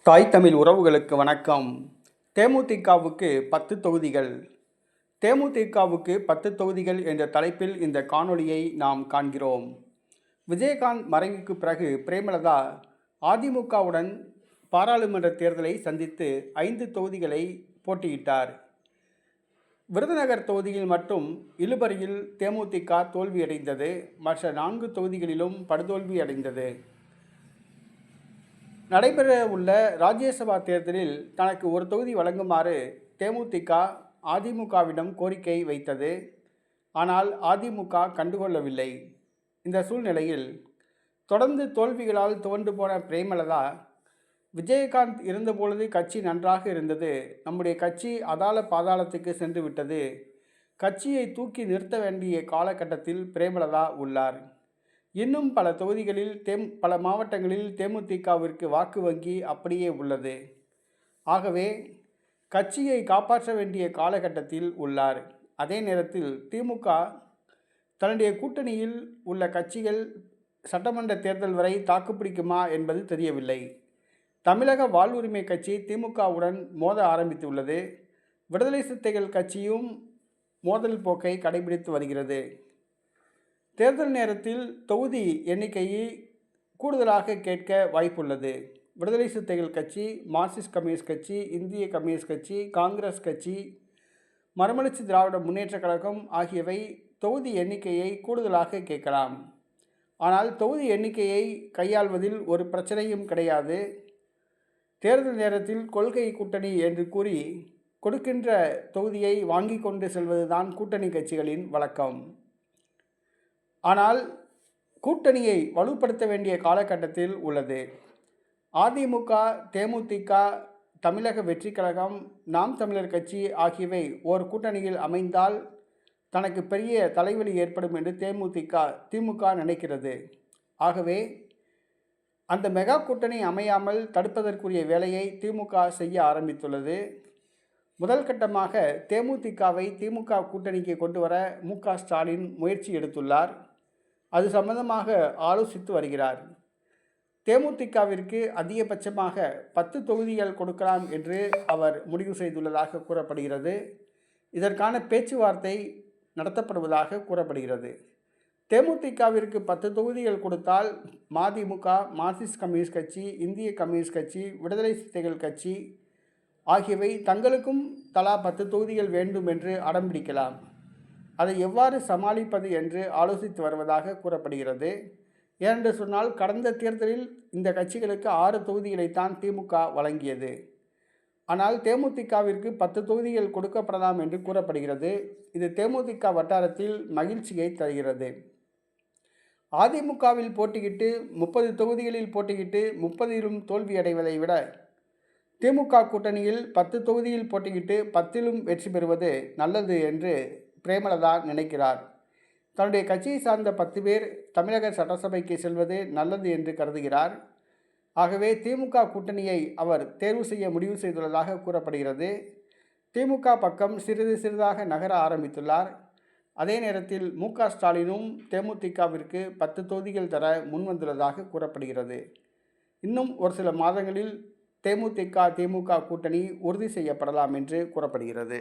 தாய் தமிழ் உறவுகளுக்கு வணக்கம். தேமுதிகவுக்கு 10 தொகுதிகள். தேமுதிகவுக்கு 10 தொகுதிகள் என்ற தலைப்பில் இந்த காணொளியை நாம் காண்கிறோம். விஜயகாந்த் மறைவுக்கு பிறகு பிரேமலதா அதிமுகவுடன் பாராளுமன்ற தேர்தலை சந்தித்து 5 தொகுதிகளை போட்டியிட்டார். விருதுநகர் தொகுதியில் மட்டும் இழுபறியில் தேமுதிக தோல்வியடைந்தது. மற்ற 4 தொகுதிகளிலும் படுதோல்வி அடைந்தது. நடைபெற உள்ள ராஜ்யசபா தேர்தலில் தனக்கு ஒரு தொகுதி வழங்குமாறு தேமுதிக அதிமுகவிடம் கோரிக்கை வைத்தது. ஆனால் அதிமுக கண்டுகொள்ளவில்லை. இந்த சூழ்நிலையில் தொடர்ந்து தோல்விகளால் துவண்டு போன பிரேமலதா, விஜயகாந்த் இருந்தபொழுது கட்சி நன்றாக இருந்தது, நம்முடைய கட்சி அதாள பாதாளத்துக்கு சென்று விட்டது, கட்சியை தூக்கி நிறுத்த வேண்டிய காலகட்டத்தில் பிரேமலதா உள்ளார். இன்னும் பல தொகுதிகளில் பல மாவட்டங்களில் தேமுதிகவிற்கு வாக்கு வங்கி அப்படியே உள்ளது. ஆகவே கட்சியை காப்பாற்ற வேண்டிய காலகட்டத்தில் உள்ளார். அதே நேரத்தில் திமுக தன்னுடைய கூட்டணியில் உள்ள கட்சிகள் சட்டமன்ற தேர்தல் வரை தாக்குப்பிடிக்குமா என்பது தெரியவில்லை. தமிழக வாழ்வுரிமை கட்சி திமுகவுடன் மோத ஆரம்பித்துள்ளது. விடுதலை சிறுத்தைகள் கட்சியும் மோதல் போக்கை கடைபிடித்து வருகிறது. தேர்தல் நேரத்தில் தொகுதி எண்ணிக்கையை கூடுதலாக கேட்க வாய்ப்புள்ளது. விடுதலை சிறுத்தைகள் கட்சி, மார்க்சிஸ்ட் கம்யூனிஸ்ட் கட்சி, இந்திய கம்யூனிஸ்ட் கட்சி, காங்கிரஸ் கட்சி, மறுமலர்ச்சி திராவிட முன்னேற்றக் கழகம் ஆகியவை தொகுதி எண்ணிக்கையை கூடுதலாக கேட்கலாம். ஆனால் தொகுதி எண்ணிக்கையை கையாள்வதில் ஒரு பிரச்சனையும் கிடையாது. தேர்தல் நேரத்தில் கொள்கை கூட்டணி என்று கூறி கொடுக்கின்ற தொகுதியை வாங்கி கொண்டு செல்வதுதான் கூட்டணி கட்சிகளின் வழக்கம். ஆனால் கூட்டணியை வலுப்படுத்த வேண்டிய காலகட்டத்தில் உள்ளது. அதிமுக, தேமுதிக, தமிழக வெற்றி கழகம், நாம் தமிழர் கட்சி ஆகியவை ஓர் கூட்டணியில் அமைந்தால் தனக்கு பெரிய தலைவலி ஏற்படும் என்று திமுக நினைக்கிறது. ஆகவே அந்த மெகா கூட்டணி அமையாமல் தடுப்பதற்குரிய வேலையை திமுக செய்ய ஆரம்பித்துள்ளது. முதல் கட்டமாக தேமுதிகவை திமுக கூட்டணிக்கு கொண்டு வர மு.க. ஸ்டாலின் முயற்சி எடுத்துள்ளார். அது சம்பந்தமாக ஆலோசித்து வருகிறார். தேமுதிகவிற்கு அதிகபட்சமாக 10 தொகுதிகள் கொடுக்கலாம் என்று அவர் முடிவு செய்துள்ளதாக கூறப்படுகிறது. இதற்கான பேச்சுவார்த்தை நடத்தப்படுவதாக கூறப்படுகிறது. தேமுதிகவிற்கு 10 தொகுதிகள் கொடுத்தால் மதிமுக, மார்க்சிஸ்ட் கம்யூனிஸ்ட் கட்சி, இந்திய கம்யூனிஸ்ட் கட்சி, விடுதலை சிறுத்தைகள் கட்சி ஆகியவை தங்களுக்கும் தலா 10 தொகுதிகள் வேண்டும் என்று அடம்பிடிக்கலாம். அதை எவ்வாறு சமாளிப்பது என்று ஆலோசித்து வருவதாக கூறப்படுகிறது. ஏனென்று சொன்னால், கடந்த தேர்தலில் இந்த கட்சிகளுக்கு 6 தொகுதிகளைத்தான் திமுக வழங்கியது. ஆனால் தேமுதிகவிற்கு 10 தொகுதிகள் கொடுக்கப்படலாம் என்று கூறப்படுகிறது. இது தேமுதிக வட்டாரத்தில் மகிழ்ச்சியை தருகிறது. அதிமுகவில் போட்டியிட்டு 30 தொகுதிகளில் போட்டியிட்டு 30லும் தோல்வி அடைவதை விட திமுக கூட்டணியில் 10 தொகுதியில் போட்டியிட்டு 10லும் வெற்றி பெறுவது நல்லது என்று பிரேமலதா நினைக்கிறார். தன்னுடைய கட்சியை சார்ந்த 10 பேர் தமிழக சட்டசபைக்கு செல்வது நல்லது என்று கருதுகிறார். ஆகவே திமுக கூட்டணியை அவர் தேர்வு செய்ய முடிவு செய்துள்ளதாக கூறப்படுகிறது. திமுக பக்கம் சிறிது சிறிதாக நகர ஆரம்பித்துள்ளார். அதே நேரத்தில் மு.க. ஸ்டாலினும் தேமுதிகவிற்கு 10 தொகுதிகள் தர முன்வந்துள்ளதாக கூறப்படுகிறது. இன்னும் ஒரு சில மாதங்களில் தேமுதிக, திமுக கூட்டணி உறுதி செய்யப்படலாம் என்று கூறப்படுகிறது.